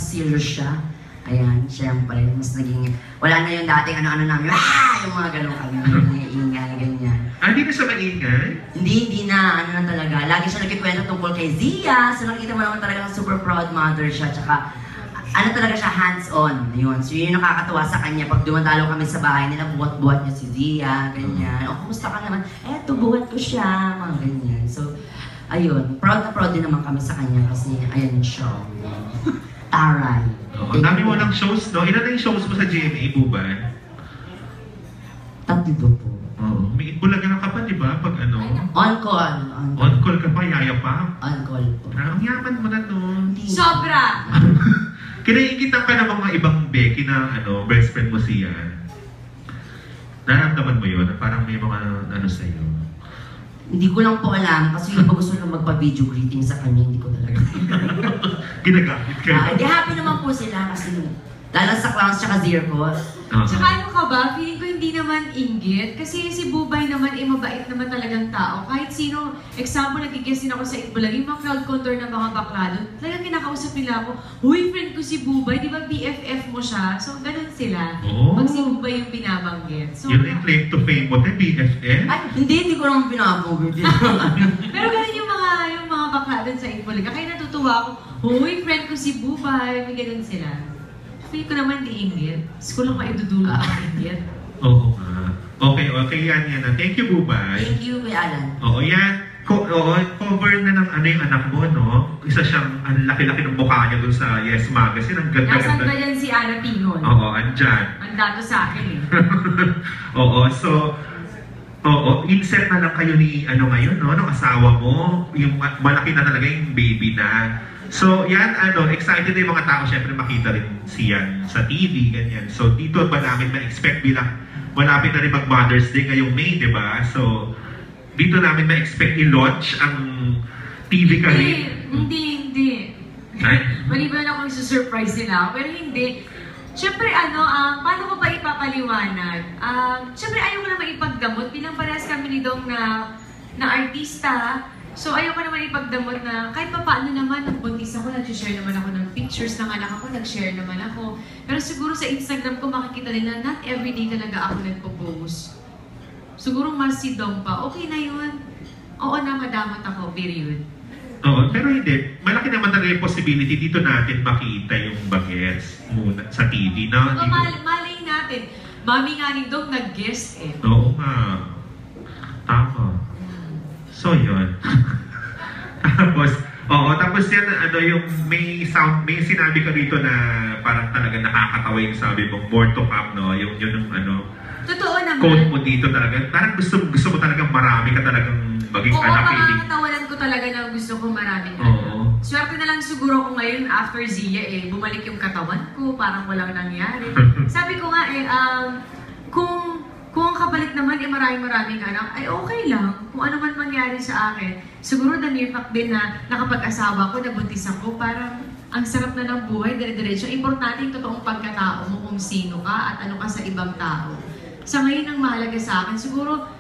serious siya. Ayan, syempre, mas naging, wala na yung dating ano-ano namin, yung mga ganun kami, ingay, ganyan. Hindi na siya maingay? Hindi na, ano na talaga. Lagi siya nagkikwento tungkol kay Zia, so nakita mo naman talagang super proud mother siya, tsaka, ano talaga siya, hands-on, yun. So yun yung nakakatuwa sa kanya, pag dumadalo kami sa bahay nila, buhat-buhat niya si Zia, ganyan. O, kumusta ka naman? Eto, buhat ko siya, mga ganyan. So, ayun, proud na proud din naman kami sa kanya kasi, ayun siya. Taray. Ang dami mo ng shows, no? Ilan na yung shows mo sa GMA, Buban? 3 po. Oo. May itbulaga ka pa, di ba? Pag ano? On call. On call ka pa, yaya pa? On call po. Ang yaman mo na to. Sobra! Kinaiingitan ka ng mga ibang Becky na ano, best friend mo siya. Nararamdaman mo yun? Parang may mga ano sa'yo. Hindi ko lang po alam kasi yung gusto lang magpa-video greeting sa kanya, hindi ko talaga. Ginagamit ka. Hindi, happy naman po sila kasi lalo sa clowns tsaka circus. Tsaka ano ka ba, feeling ko hindi naman inggit. Kasi si Bubay naman, mabait naman talagang tao. Kahit sino, example, nagigess din ako sa Itbulag, yung mga crowd contour ng mga bakla doon, talagang kinakausap nila ako, huy, friend ko si Bubay, di ba BFF mo siya? So, ganun sila. Pag si Bubay yung binabanggit. So, yun yung claim to fame mo, BFF? Ay, hindi ko naman pinapagod. Pero ganun yung mga bakla doon sa Itbulag. Kaya natutuwa ako, huy, friend ko si Bubay, may ganun sila. Feel ko naman di inggit. Gusto ko lang maidudulot ang inggit. Oo nga. Okay, yan. Thank you, Bubay. Thank you, Kuya Alan. Oo, yan. Cover na ng ano yung anak mo, no? Isa siyang, ang laki-laki ng mukha niya dun sa Yes Magazine. Ang ganda-ganda. Nasaan ba yan si Ana Tingon? Oo, andyan. Ang dato sa akin eh. Inset na lang kayo ni, ano ngayon, no? Nung asawa mo, yung malaki na talaga yung baby na. So, yan, excited na yung mga tao, syempre makita rin siyan sa TV, ganyan. So, dito ba namin ma-expect bilang malapit na rin mag-Mother's Day ngayong May, di ba? So, dito namin ma-expect i-launch ang TV career. Hindi. Ay? Maliban akong surprise nila, pero hindi. Siyempre, paano ko ba ipapaliwanag? Siyempre, ayaw ko naman ipagdamot bilang parehas kami ni Dong na artista. So, ayoko naman ipagdamot na kahit pa paano naman, nung buntis ako, nag-share naman ako ng pictures ng anak ako, nag-share naman ako. Pero siguro sa Instagram ko makikita nila, not everyday talaga ako nagpo-post. Siguro mas si Dong pa, okay na yun. Oo na, madamot ako, period. Oo, pero hindi. Malaki naman talaga yung possibility dito natin makita yung bagets muna sa TV, no? Malay natin. Mami nga ni Dong nag-guest eh. Oo nga. Tama. So, yun. Tapos yan, yung may sinabi ka rito na parang talaga nakakatawa yung sabi mo, more to come, no? Yung Totoo naman. quote mo dito talaga. Parang gusto mo talaga marami ka talagang maging anak. Oo, makakatawanan ko talaga na gusto ko maraming anak. Swerte na lang siguro ko ngayon after Zia bumalik yung katawan ko, parang walang nangyari. Sabi ko nga kung ang kapalit naman maraming anak, ay okay lang. Kung ano man mangyari sa akin. Siguro the mere fact din na nakapag-asawa ko, nabuntis ako, parang ang sarap na ng buhay, dire-diretso. Importante yung totoong pagkatao mo kung sino ka at ano ka sa ibang tao. Sa ngayon ang mahalaga sa akin, siguro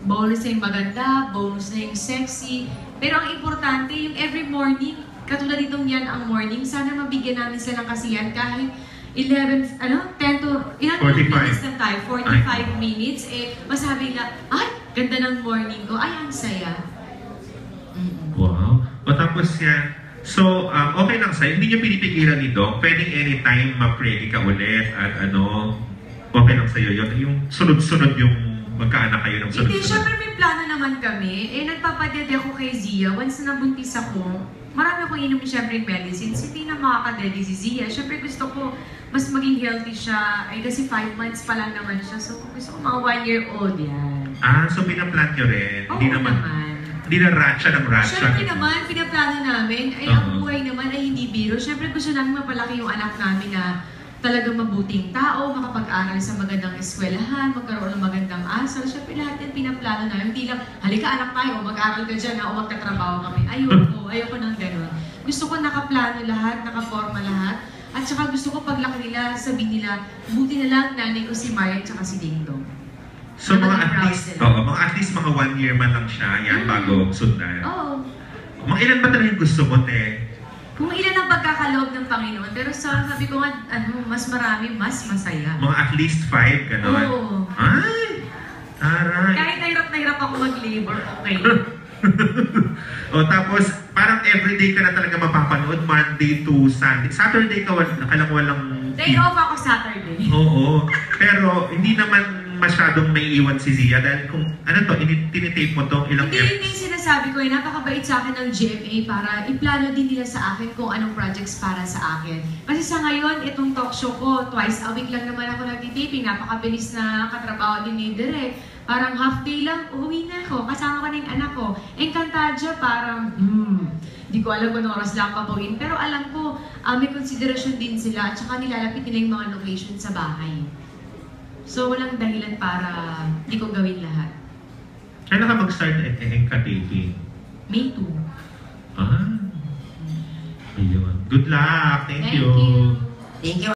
bonus na yung maganda, bonus na yung sexy. Pero ang importante, yung every morning, katulad itong yan ang morning, sana mabigyan namin silang kasiyan kahit 10 to, 45 minutes na tayo, 45 minutes, masabi nila, ay, ganda ng morning ko, ay, ang saya. Wow. Tapos yan, so, okay lang sa'yo, hindi niyo pinipigilan ni Doc, pwedeng anytime ma-preggy ka ulit at okay lang sa'yo yun, yung sunod-sunod yung magkaanak kayo ng sunod-sunod. Hindi, syempre may plano naman kami, nagpapadede ako kay Zia, once na nabuntis ako, marami akong inumin syempre medicines, hindi na makakadede si Zia, syempre gusto ko, mas maging healthy siya. Kasi 5 months pa lang naman siya. So, gusto ko mga 1-year-old yan. So pinaplan nyo rin? Oo Hindi naman. Hindi na ratcha ng ratcha. Siyempre naman, pinaplano namin. Ang buhay naman ay hindi biro. Siyempre gusto namin mapalaki yung anak namin na talagang mabuting tao, makapag-aral sa magandang eskwelahan, magkaroon ng magandang asal. Siyempre lahat yan pinaplano namin. Hindi lang, halika anak tayo, mag-aral ka dyan, o magtatrabaho kami. Ayoko nang gano'n. Gusto ko nakaplano lahat, nakaporma lahat. At saka gusto ko paglaki nila, sabihin nila, buti na lang nanay ko si Maya at saka si Ding Dong. So mga at least mga 1 year man lang siya, yan bago sundan. Oo. Mga ilan ba talaga yung gusto mo, te? kung ilan ang pagkakaloob ng Panginoon. Pero sabi ko nga, mas marami, mas masaya. Mga at least 5, gano'n. Oo. Ay! Aray! Kahit na hirap ako mag-labor, okay. O tapos, parang everyday ka na talaga mapapanood, Monday to Sunday. Saturday ka lang walang... Day off ako Saturday. Oo. Pero hindi naman masyadong may iwan si Zia dahil kung ano to, tinitape mo to ilang Hindi rin yung sinasabi ko napakabait sa akin ng GMA para iplano din nila sa akin kung anong projects para sa akin. Kasi sa ngayon, itong talk show ko, twice a week lang naman ako nagtitaping, napakabilis na katrabaho din ni Direk. Parang half day lang, uwi na ako, kasama ko na yung anak ko. Encantadia, parang, di ko alam kung oras lang papawin. Pero alam ko, may konsiderasyon din sila at saka nilalapit nila yung mga location sa bahay. So, walang dahilan para di ko gawin lahat. Kailan ka mag-start Encantadia? May 2. Ayun. Good luck. Thank you. Thank you. Thank you.